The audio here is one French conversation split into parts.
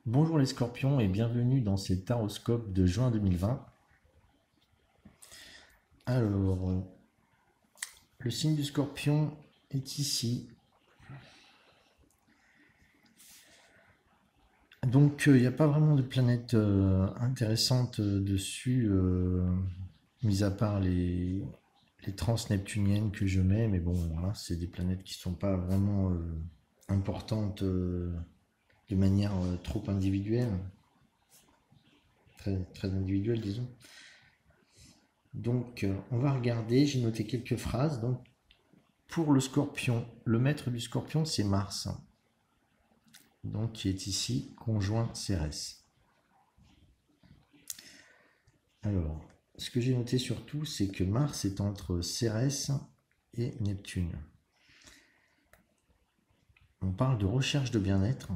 Bonjour les scorpions et bienvenue dans cet horoscope de juin 2020. Alors, le signe du scorpion est ici. Donc, il n'y a pas vraiment de planète intéressante dessus, mis à part les trans-neptuniennes que je mets. Mais bon, voilà, c'est des planètes qui ne sont pas vraiment importantes de manière trop individuelle, très individuelle, disons. Donc, on va regarder, j'ai noté quelques phrases. Donc, pour le scorpion, le maître du scorpion, c'est Mars, donc qui est ici, conjoint Cérès. Alors, ce que j'ai noté surtout, c'est que Mars est entre Cérès et Neptune. On parle de recherche de bien-être,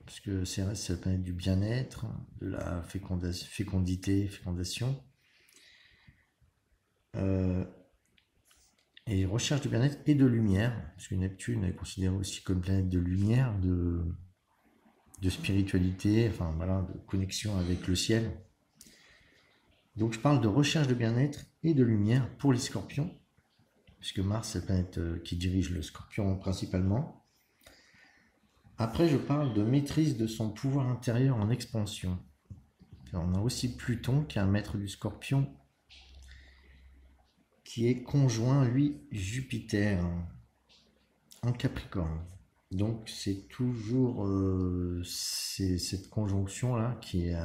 puisque Cérès, c'est la planète du bien-être, de la fécondation. Et recherche de bien-être et de lumière, puisque Neptune est considérée aussi comme planète de lumière, de spiritualité, enfin voilà, de connexion avec le ciel. Donc je parle de recherche de bien-être et de lumière pour les scorpions, puisque Mars c'est la planète qui dirige le scorpion principalement. Après je parle de maîtrise de son pouvoir intérieur en expansion. Alors, on a aussi Pluton qui est un maître du scorpion, qui est conjoint, lui, Jupiter en Capricorne. Donc c'est toujours cette conjonction-là qui est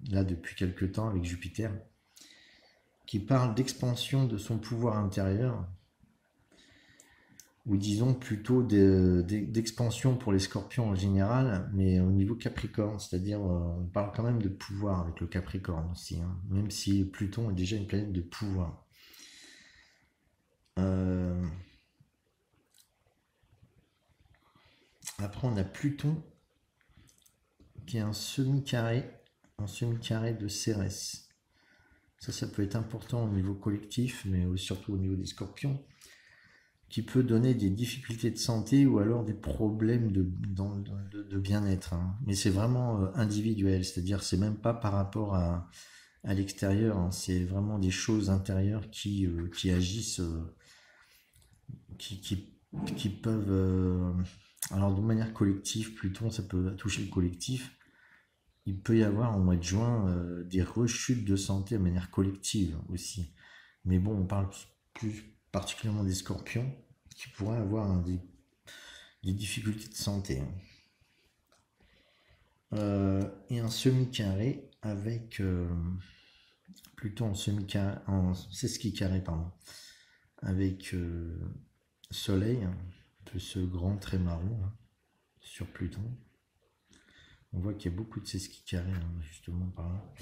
là depuis quelques temps avec Jupiter, qui parle d'expansion de son pouvoir intérieur, ou disons plutôt d'expansion pour les scorpions en général, mais au niveau Capricorne, c'est-à-dire on parle quand même de pouvoir avec le Capricorne aussi, hein, même si Pluton est déjà une planète de pouvoir. Euh, Après on a Pluton qui est un semi-carré de Cérès. Ça peut être important au niveau collectif, mais surtout au niveau des scorpions, qui peut donner des difficultés de santé ou alors des problèmes de bien-être, hein. Mais c'est vraiment individuel, c'est-à-dire c'est même pas par rapport à l'extérieur, hein. C'est vraiment des choses intérieures qui agissent, qui, qui, qui peuvent... alors de manière collective, Pluton, ça peut toucher le collectif. Il peut y avoir au mois de juin des rechutes de santé de manière collective aussi. Mais bon, on parle plus particulièrement des scorpions qui pourraient avoir des difficultés de santé. Et un semi-carré avec plutôt en sesqui carré, pardon, avec Soleil, un peu ce grand trait marron hein, sur Pluton. On voit qu'il y a beaucoup de sesqui carrés justement par là.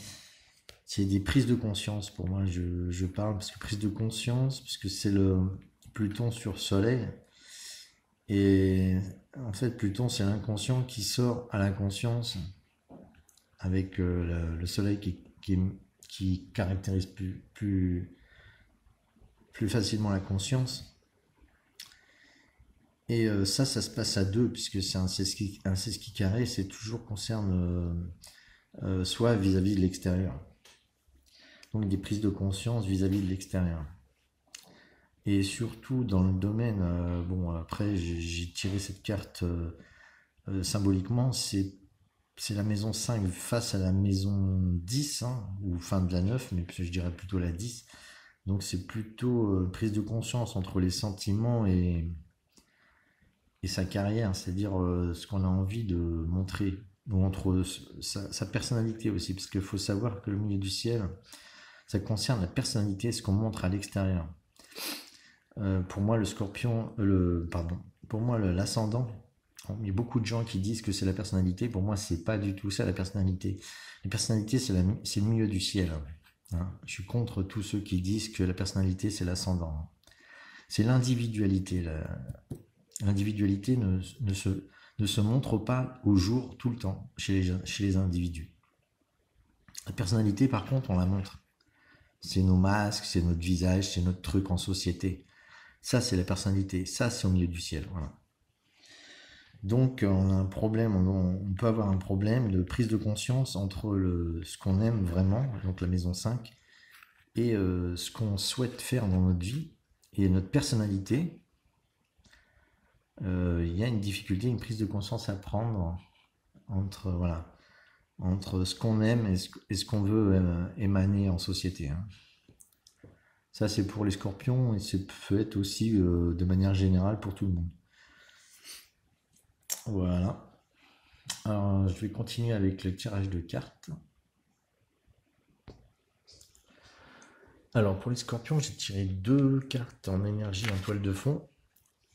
C'est des prises de conscience pour moi, je parle parce que prise de conscience, puisque c'est le Pluton sur Soleil. Et en fait, Pluton, c'est l'inconscient qui sort à la conscience avec le Soleil qui caractérise plus facilement la conscience. Et ça se passe à deux, puisque c'est un sesqui carré, c'est toujours concerne soit vis-à-vis de l'extérieur. Donc des prises de conscience vis-à-vis de l'extérieur. Et surtout dans le domaine, bon après j'ai tiré cette carte symboliquement, c'est la maison 5 face à la maison 10, hein, ou fin de la 9, mais je dirais plutôt la 10. Donc c'est plutôt prise de conscience entre les sentiments et sa carrière, c'est-à-dire ce qu'on a envie de montrer, ou entre sa personnalité aussi, parce qu'il faut savoir que le milieu du ciel, ça concerne la personnalité, ce qu'on montre à l'extérieur. Pour moi, le scorpion, pour moi, l'ascendant, il y a beaucoup de gens qui disent que c'est la personnalité. Pour moi, c'est pas du tout ça la personnalité. La personnalité, c'est le milieu du ciel, hein. Je suis contre tous ceux qui disent que la personnalité, c'est l'ascendant. C'est l'individualité. L'individualité ne se montre pas au jour, tout le temps, chez les individus. La personnalité, par contre, on la montre. C'est nos masques, c'est notre visage, c'est notre truc en société. Ça, c'est la personnalité. Ça, c'est au milieu du ciel. Voilà. Donc on a un problème, on peut avoir un problème de prise de conscience entre ce qu'on aime vraiment, donc la maison 5, et ce qu'on souhaite faire dans notre vie et notre personnalité. Il y a une difficulté, une prise de conscience à prendre entre, voilà, entre ce qu'on aime et ce qu'on veut émaner en société, hein. Ça, c'est pour les scorpions et ça peut être aussi de manière générale pour tout le monde. Voilà. Alors, je vais continuer avec le tirage de cartes. Alors, pour les scorpions, j'ai tiré 2 cartes en énergie en toile de fond.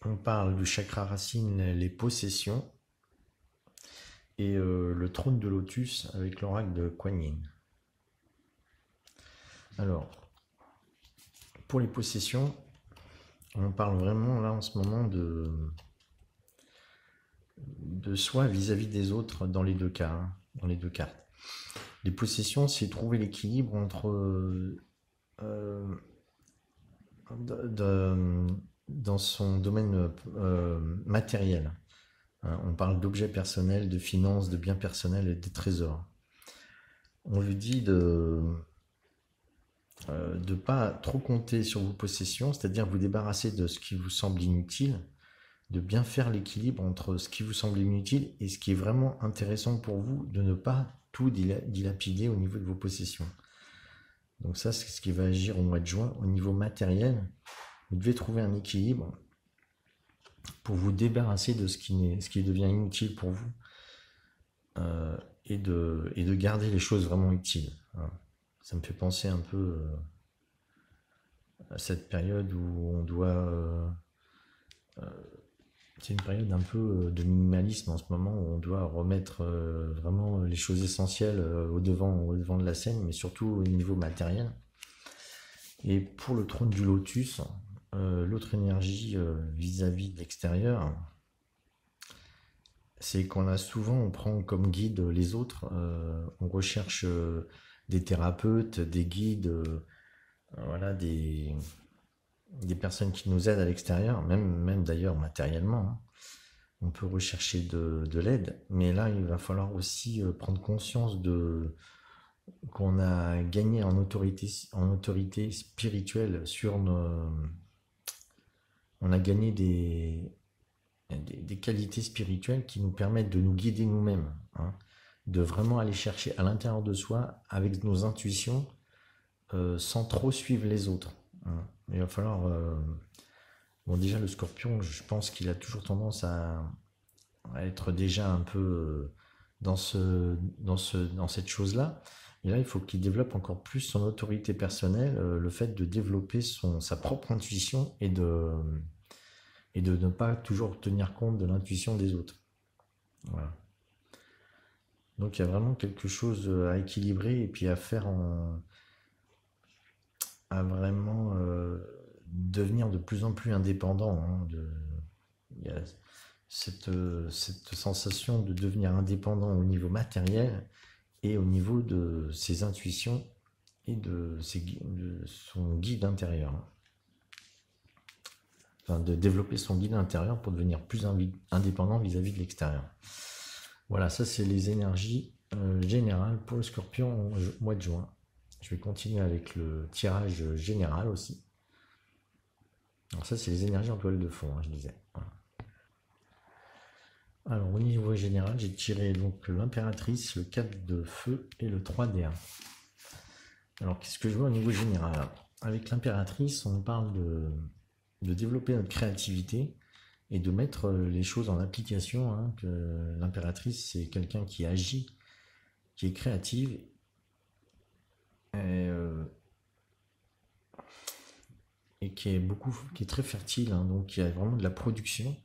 On parle du chakra racine, les possessions, et le trône de lotus avec l'oracle de Kuan Yin. Alors, pour les possessions, on parle vraiment là en ce moment de soi vis-à-vis des autres dans les deux cas, hein, dans les deux cartes. Les possessions, c'est trouver l'équilibre entre dans son domaine matériel. Hein, on parle d'objets personnels, de finances, de biens personnels et de trésors. On lui dit de ne pas trop compter sur vos possessions, c'est-à-dire vous débarrasser de ce qui vous semble inutile, de bien faire l'équilibre entre ce qui vous semble inutile et ce qui est vraiment intéressant pour vous, de ne pas tout dilapider au niveau de vos possessions. Donc ça, c'est ce qui va agir au mois de juin. Au niveau matériel, vous devez trouver un équilibre pour vous débarrasser de ce qui devient inutile pour vous et de garder les choses vraiment utiles. Ça me fait penser un peu à cette période où on doit... c'est une période un peu de minimalisme en ce moment où on doit remettre vraiment les choses essentielles au devant de la scène, mais surtout au niveau matériel. Et pour le trône du lotus, l'autre énergie vis-à-vis de l'extérieur, c'est qu'on a souvent, on prend comme guide les autres, on recherche des thérapeutes, des guides, voilà, des personnes qui nous aident à l'extérieur, même d'ailleurs matériellement, hein. On peut rechercher de l'aide, mais là il va falloir aussi prendre conscience qu'on a gagné en autorité spirituelle sur on a gagné des qualités spirituelles qui nous permettent de nous guider nous-mêmes, hein, de vraiment aller chercher à l'intérieur de soi avec nos intuitions sans trop suivre les autres, hein. Il va falloir... bon, déjà le scorpion, je pense qu'il a toujours tendance à être déjà un peu dans cette chose-là. Et là, il faut qu'il développe encore plus son autorité personnelle, le fait de développer sa propre intuition et de ne pas toujours tenir compte de l'intuition des autres. Voilà. Donc il y a vraiment quelque chose à équilibrer et puis à faire à vraiment devenir de plus en plus indépendant, hein, il y a cette sensation de devenir indépendant au niveau matériel et au niveau de ses intuitions et de son guide intérieur. Enfin, de développer son guide intérieur pour devenir plus indépendant vis-à-vis de l'extérieur. Voilà, ça c'est les énergies générales pour le scorpion au mois de juin. Je vais continuer avec le tirage général aussi. Alors ça c'est les énergies en toile de fond, hein, je disais. Voilà. Alors au niveau général, j'ai tiré donc l'impératrice, le 4 de feu et le 3 d'air. Alors qu'est-ce que je vois au niveau général? Avec l'impératrice, on parle de développer notre créativité et de mettre les choses en application, hein, que l'impératrice, c'est quelqu'un qui agit, qui est créative et qui est très fertile, hein, donc il y a vraiment de la production,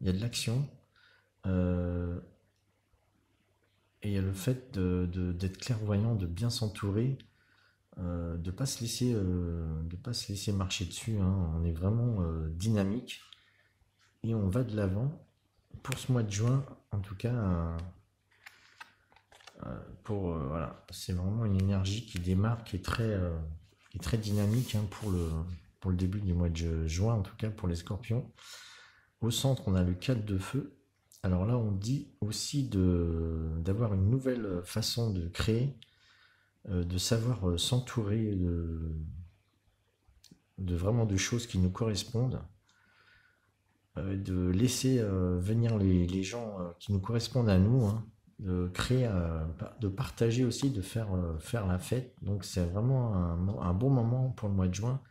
il y a de l'action, et il y a le fait d'être clairvoyant, de bien s'entourer, de pas se laisser marcher dessus, hein. On est vraiment dynamique et on va de l'avant. Pour ce mois de juin, en tout cas, voilà, c'est vraiment une énergie qui démarre, qui est très dynamique, hein, pour le début du mois de juin, en tout cas pour les scorpions. Au centre, on a le 4 de feu Alors là, on dit aussi d'avoir une nouvelle façon de créer, de savoir s'entourer de vraiment de choses qui nous correspondent, de laisser venir les gens qui nous correspondent à nous, hein, de créer, de partager aussi, de faire la fête. Donc c'est vraiment un bon moment pour le mois de juin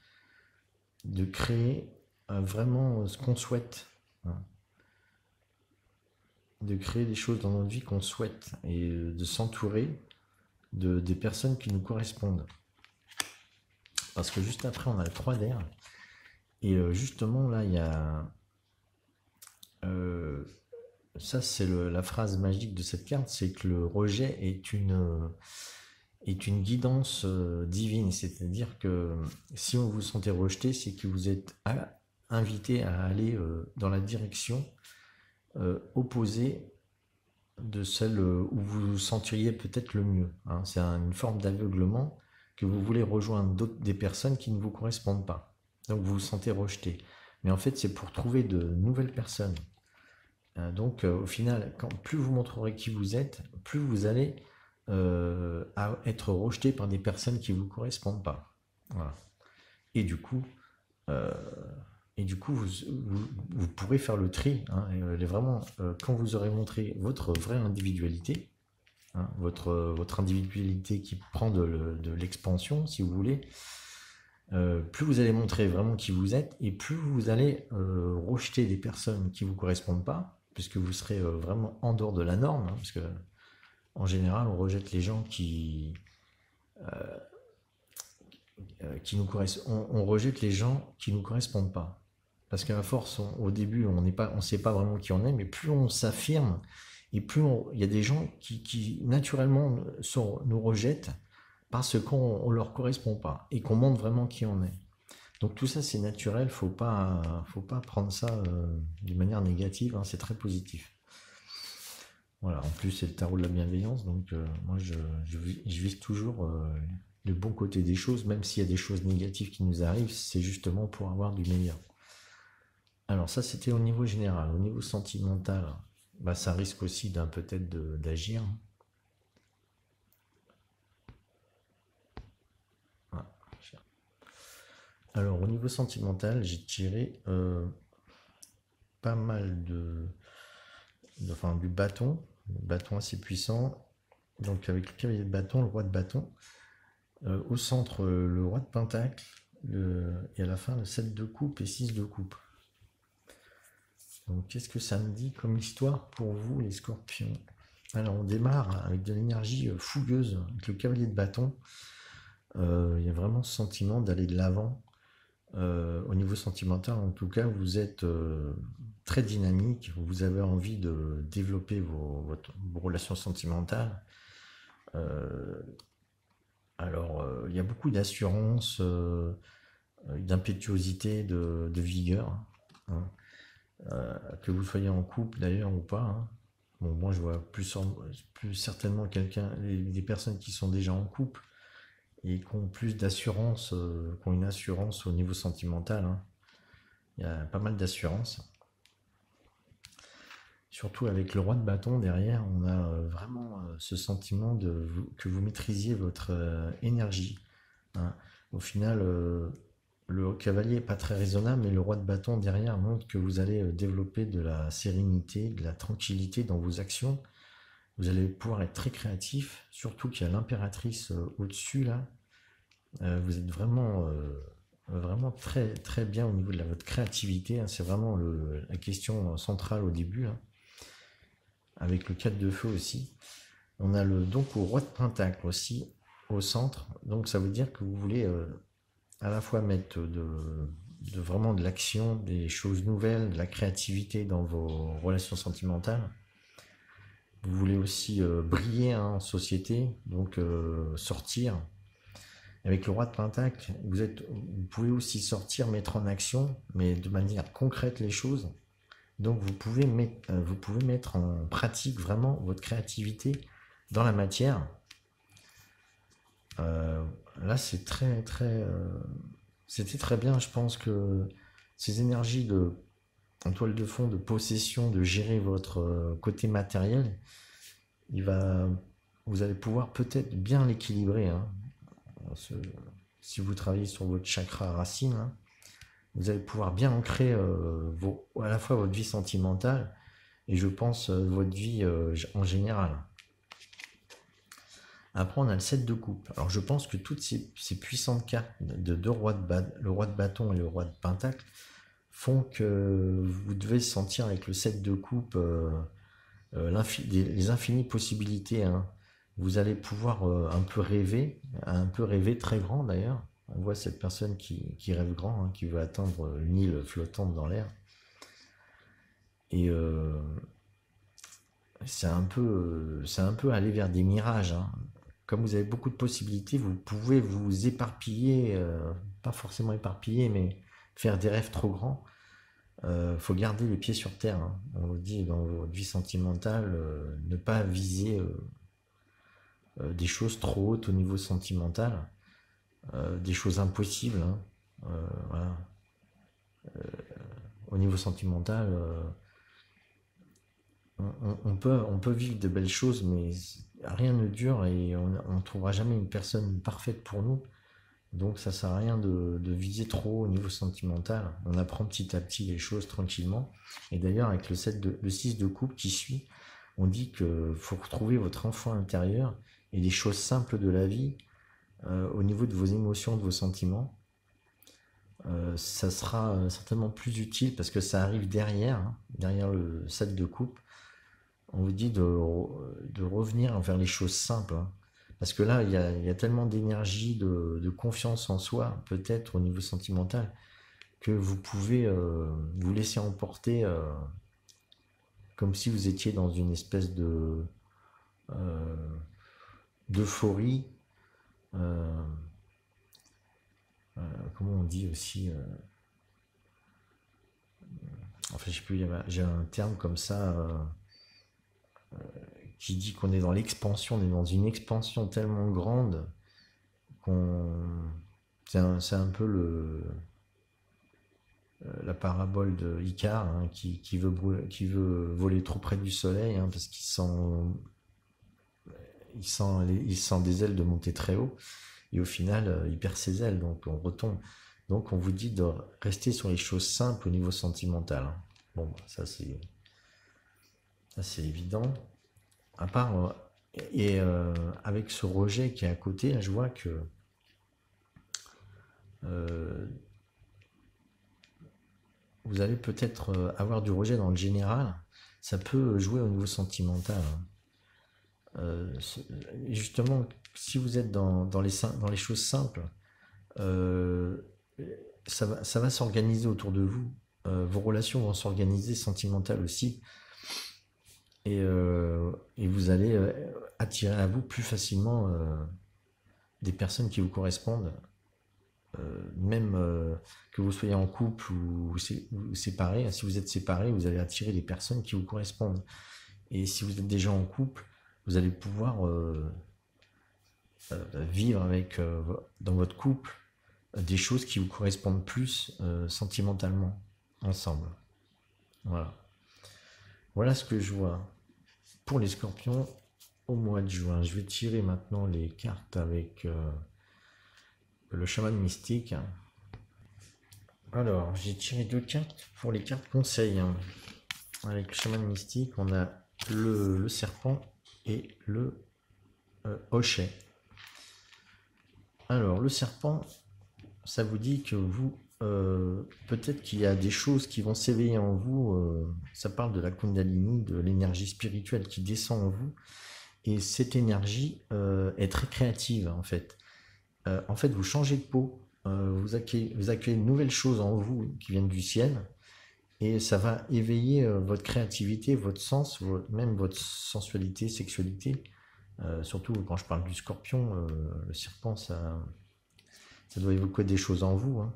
de créer vraiment ce qu'on souhaite, hein, de créer des choses dans notre vie qu'on souhaite et de s'entourer des personnes qui nous correspondent. Parce que juste après, on a le 3 d'air. Et justement, là, il y a... ça, c'est la phrase magique de cette carte, c'est que le rejet est une guidance divine. C'est-à-dire que si vous vous sentez rejeté, c'est que vous êtes invité à aller dans la direction opposée de celle où vous vous sentiriez peut-être le mieux, hein. C'est une forme d'aveuglement que vous voulez rejoindre des personnes qui ne vous correspondent pas. Donc vous vous sentez rejeté. Mais en fait, c'est pour trouver de nouvelles personnes. Donc au final, plus vous montrerez qui vous êtes, plus vous allez être rejeté par des personnes qui ne vous correspondent pas. Voilà. Et du coup, vous pourrez faire le tri, hein, vraiment, quand vous aurez montré votre vraie individualité, hein, votre individualité qui prend de l'expansion, si vous voulez, plus vous allez montrer vraiment qui vous êtes, et plus vous allez rejeter des personnes qui ne vous correspondent pas, puisque vous serez vraiment en dehors de la norme, hein, parce que en général, on rejette les gens qui nous correspondent. On rejette les gens qui nous correspondent pas. Parce qu'à force, au début, on ne sait pas vraiment qui on est, mais plus on s'affirme, et plus il y a des gens qui naturellement nous rejettent parce qu'on ne leur correspond pas, et qu'on montre vraiment qui on est. Donc tout ça, c'est naturel, faut pas prendre ça d'une manière négative, hein, c'est très positif. Voilà, en plus, c'est le tarot de la bienveillance, donc moi, je vise toujours le bon côté des choses, même s'il y a des choses négatives qui nous arrivent, c'est justement pour avoir du meilleur. Alors ça, c'était au niveau général. Au niveau sentimental, bah, ça risque aussi peut-être d'agir. Ah. Alors au niveau sentimental, j'ai tiré pas mal du bâton assez puissant. Donc avec le cavalier de bâton, le roi de bâton. Au centre, le roi de pentacle. Et à la fin, le 7 de coupe et 6 de coupe. Donc, qu'est-ce que ça me dit comme histoire pour vous, les scorpions? Alors, on démarre avec de l'énergie fougueuse, avec le cavalier de bâton. Il y a vraiment ce sentiment d'aller de l'avant. Au niveau sentimental, en tout cas, vous êtes très dynamique. Vous avez envie de développer vos relations sentimentales. Alors, il y a beaucoup d'assurance, d'impétuosité, de vigueur, hein. Que vous soyez en couple d'ailleurs ou pas, hein. Bon, moi je vois plus certainement des personnes qui sont déjà en couple et qui ont plus d'assurance, qui ont une assurance au niveau sentimental, hein. Il y a pas mal d'assurance. Surtout avec le roi de bâton derrière, on a vraiment ce sentiment que vous maîtrisiez votre énergie, hein. Au final, le cavalier n'est pas très raisonnable, mais le roi de bâton derrière montre que vous allez développer de la sérénité, de la tranquillité dans vos actions. Vous allez pouvoir être très créatif, surtout qu'il y a l'impératrice au-dessus là. Vous êtes vraiment très, très bien au niveau de votre créativité, hein. C'est vraiment la question centrale au début, hein. Avec le 4 de feu aussi. On a donc au roi de pentacle aussi au centre. Donc ça veut dire que vous voulez à la fois mettre vraiment de l'action, des choses nouvelles, de la créativité dans vos relations sentimentales. Vous voulez aussi briller, hein, en société, donc sortir. Avec le roi de pentacle, vous pouvez aussi sortir, mettre en action, mais de manière concrète les choses. Donc vous pouvez mettre en pratique vraiment votre créativité dans la matière. Là, c'est très, très... c'était très bien, je pense que ces énergies en toile de fond de possession, de gérer votre côté matériel, vous allez pouvoir peut-être bien l'équilibrer, hein. Si vous travaillez sur votre chakra racine, hein, vous allez pouvoir bien ancrer à la fois votre vie sentimentale et je pense votre vie en général. Après, on a le 7 de coupe. Alors, je pense que toutes ces puissantes cartes de le roi de bâton et le roi de pentacle font que vous devez sentir avec le 7 de coupe les infinies possibilités, hein. Vous allez pouvoir un peu rêver très grand d'ailleurs. On voit cette personne qui rêve grand, hein, qui veut atteindre une île flottante dans l'air. Et c'est un peu aller vers des mirages, hein. Comme vous avez beaucoup de possibilités, vous pouvez vous éparpiller, pas forcément éparpiller, mais faire des rêves trop grands. Faut garder les pieds sur terre, hein. On vous dit dans votre vie sentimentale, ne pas viser des choses trop hautes au niveau sentimental, des choses impossibles, hein. Voilà. Au niveau sentimental, on peut vivre de belles choses, mais rien ne dure et on ne trouvera jamais une personne parfaite pour nous. Donc ça sert à rien de viser trop haut au niveau sentimental. On apprend petit à petit les choses tranquillement. Et d'ailleurs, avec le 6 de coupe qui suit, on dit qu'il faut retrouver votre enfant intérieur et les choses simples de la vie au niveau de vos émotions, de vos sentiments. Ça sera certainement plus utile parce que ça arrive derrière, hein, derrière le 7 de coupe. On vous dit de revenir vers les choses simples, hein. Parce que là, il y a tellement d'énergie, de confiance en soi, peut-être au niveau sentimental, que vous pouvez vous laisser emporter comme si vous étiez dans une espèce d'euphorie. Comment on dit aussi enfin, je sais plus, j'ai un terme comme ça qui dit qu'on est dans l'expansion, on est dans une expansion tellement grande c'est un peu la parabole de Icare, hein, qui veut voler trop près du soleil, hein, parce qu'il sent des ailes de monter très haut et au final il perd ses ailes, donc on retombe. Donc on vous dit de rester sur les choses simples au niveau sentimental, hein. Bon, ça c'est évident. À part avec ce rejet qui est à côté, là, je vois que vous allez peut-être avoir du rejet dans le général. Ça peut jouer au niveau sentimental, hein. Justement, si vous êtes dans les choses simples, ça va s'organiser autour de vous. Vos relations vont s'organiser sentimentales aussi. Et vous allez attirer à vous plus facilement des personnes qui vous correspondent, même que vous soyez en couple ou séparés. Si vous êtes séparés, vous allez attirer des personnes qui vous correspondent. Et si vous êtes déjà en couple, vous allez pouvoir vivre dans votre couple des choses qui vous correspondent plus sentimentalement ensemble. Voilà ce que je vois pour les scorpions au mois de juin. Je vais tirer maintenant les cartes avec le chaman mystique. Alors, j'ai tiré 2 cartes pour les cartes conseils, hein. Avec le chaman mystique, on a le serpent et le hochet. Alors, le serpent, ça vous dit que vous, peut-être qu'il y a des choses qui vont s'éveiller en vous. Ça parle de la Kundalini, de l'énergie spirituelle qui descend en vous. Et cette énergie est très créative, en fait. Vous changez de peau. Vous accueillez de nouvelles choses en vous qui viennent du ciel. Et ça va éveiller votre créativité, votre sens, même votre sensualité, sexualité. Surtout quand je parle du scorpion, le serpent, ça doit évoquer des choses en vous, hein.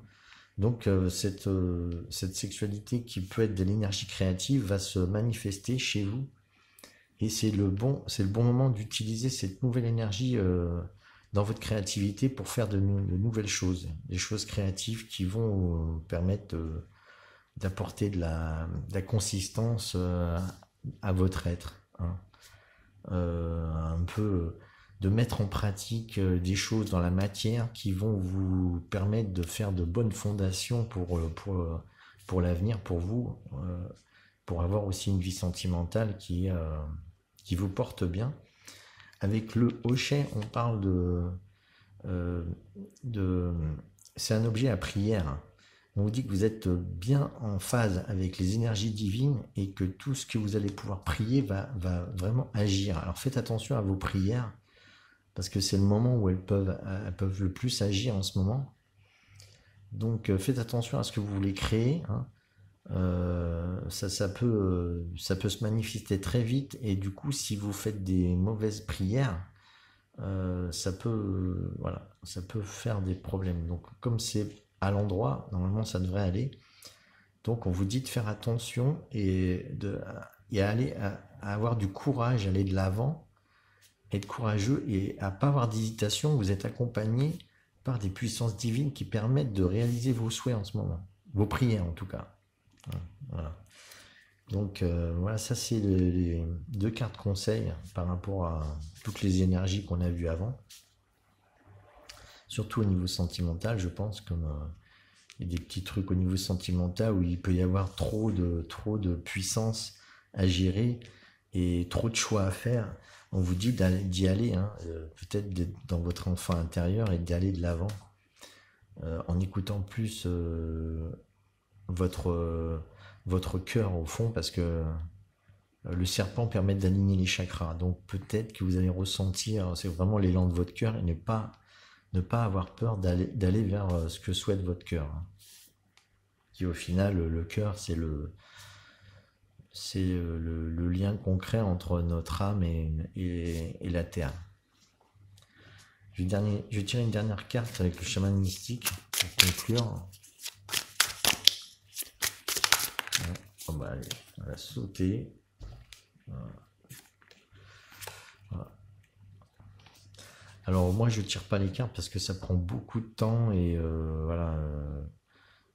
Donc cette sexualité qui peut être de l'énergie créative va se manifester chez vous. Et c'est le bon moment d'utiliser cette nouvelle énergie dans votre créativité pour faire de nouvelles choses. Des choses créatives qui vont permettre d'apporter de la consistance à votre être, hein. Un peu de mettre en pratique des choses dans la matière qui vont vous permettre de faire de bonnes fondations pour l'avenir, pour vous, pour avoir aussi une vie sentimentale qui vous porte bien. Avec le hochet, on parle euh, de c'est un objet à prière. On vous dit que vous êtes bien en phase avec les énergies divines et que tout ce que vous allez pouvoir prier va vraiment agir. Alors faites attention à vos prières parce que c'est le moment où elles peuvent le plus agir en ce moment. Donc faites attention à ce que vous voulez créer, hein. Ça peut se manifester très vite et du coup si vous faites des mauvaises prières, ça peut faire des problèmes. Donc comme c'est à l'endroit, normalement ça devrait aller. Donc on vous dit de faire attention et à avoir du courage, aller de l'avant, être courageux et à pas avoir d'hésitation. Vous êtes accompagné par des puissances divines qui permettent de réaliser vos souhaits en ce moment, vos prières en tout cas. Voilà. Donc voilà, ça c'est les deux cartes conseils par rapport à toutes les énergies qu'on a vues avant. Surtout au niveau sentimental, je pense, comme il y a des petits trucs au niveau sentimental où il peut y avoir trop de puissance à gérer et trop de choix à faire. On vous dit d'y aller, hein, peut-être d'être dans votre enfant intérieur et d'aller de l'avant en écoutant plus votre cœur au fond, parce que le serpent permet d'aligner les chakras. Donc peut-être que vous allez ressentir, c'est vraiment l'élan de votre cœur et ne pas avoir peur d'aller vers ce que souhaite votre cœur. Qui au final, le cœur, c'est le lien concret entre notre âme et la terre. Je vais tirer une dernière carte avec le chaman mystique pour conclure. Oh bah allez, on va sauter. Voilà. Alors moi je tire pas les cartes parce que ça prend beaucoup de temps et voilà.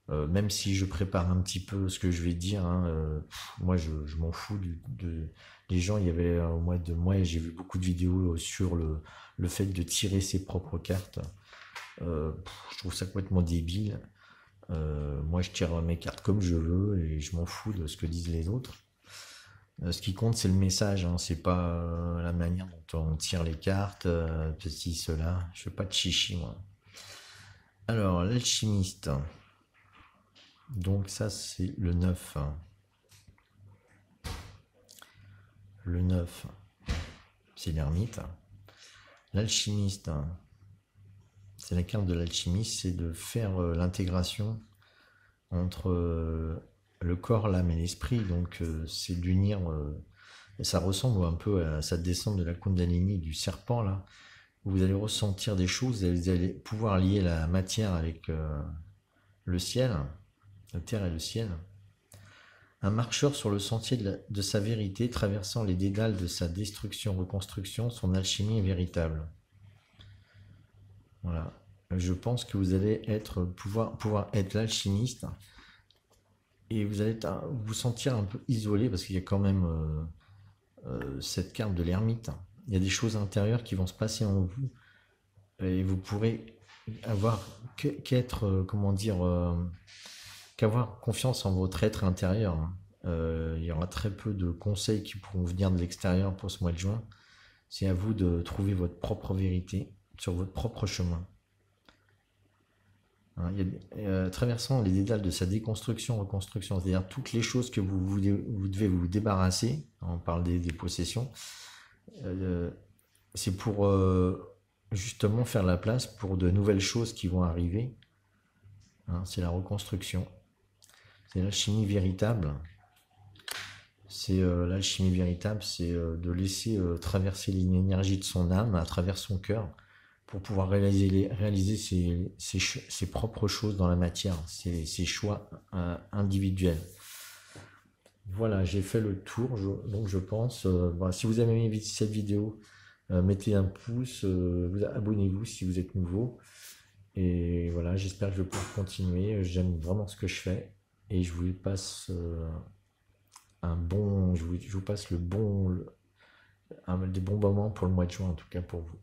Même si je prépare un petit peu ce que je vais dire, hein, moi je m'en fous les gens. Il y avait au mois de mai, j'ai vu beaucoup de vidéos sur le fait de tirer ses propres cartes. Je trouve ça complètement débile. Moi je tire mes cartes comme je veux et je m'en fous de ce que disent les autres. Ce qui compte c'est le message, hein, c'est pas la manière dont on tire les cartes, ceci, cela. Je fais pas de chichi moi. Alors l'alchimiste. Donc ça c'est le 9. Le 9, c'est l'ermite. L'alchimiste, c'est la carte de l'alchimiste, c'est de faire l'intégration entre le corps, l'âme et l'esprit. Donc c'est d'unir, ça ressemble un peu à cette descente de la Kundalini du serpent là, où vous allez ressentir des choses, vous allez pouvoir lier la matière avec le ciel, la terre et le ciel. Un marcheur sur le sentier de sa vérité, traversant les dédales de sa destruction-reconstruction, son alchimie est véritable. Voilà. Je pense que vous allez pouvoir être l'alchimiste et vous allez vous sentir un peu isolé parce qu'il y a quand même cette carte de l'ermite. Il y a des choses intérieures qui vont se passer en vous et vous pourrez avoir qu'avoir confiance en votre être intérieur. Il y aura très peu de conseils qui pourront venir de l'extérieur pour ce mois de juin. C'est à vous de trouver votre propre vérité sur votre propre chemin. Traversant les dédales de sa déconstruction-reconstruction, c'est-à-dire toutes les choses que vous devez vous débarrasser, on parle des possessions, c'est pour justement faire la place pour de nouvelles choses qui vont arriver. C'est la reconstruction. C'est l'alchimie véritable. C'est de laisser traverser l'énergie de son âme à travers son cœur pour pouvoir réaliser ses propres choses dans la matière, ses choix individuels. Voilà, j'ai fait le tour, donc je pense. Voilà, si vous avez aimé cette vidéo, mettez un pouce, abonnez-vous si vous êtes nouveau. Et voilà, j'espère que je vais pouvoir continuer. J'aime vraiment ce que je fais. et je vous passe je vous passe des bons moments pour le mois de juin, en tout cas pour vous.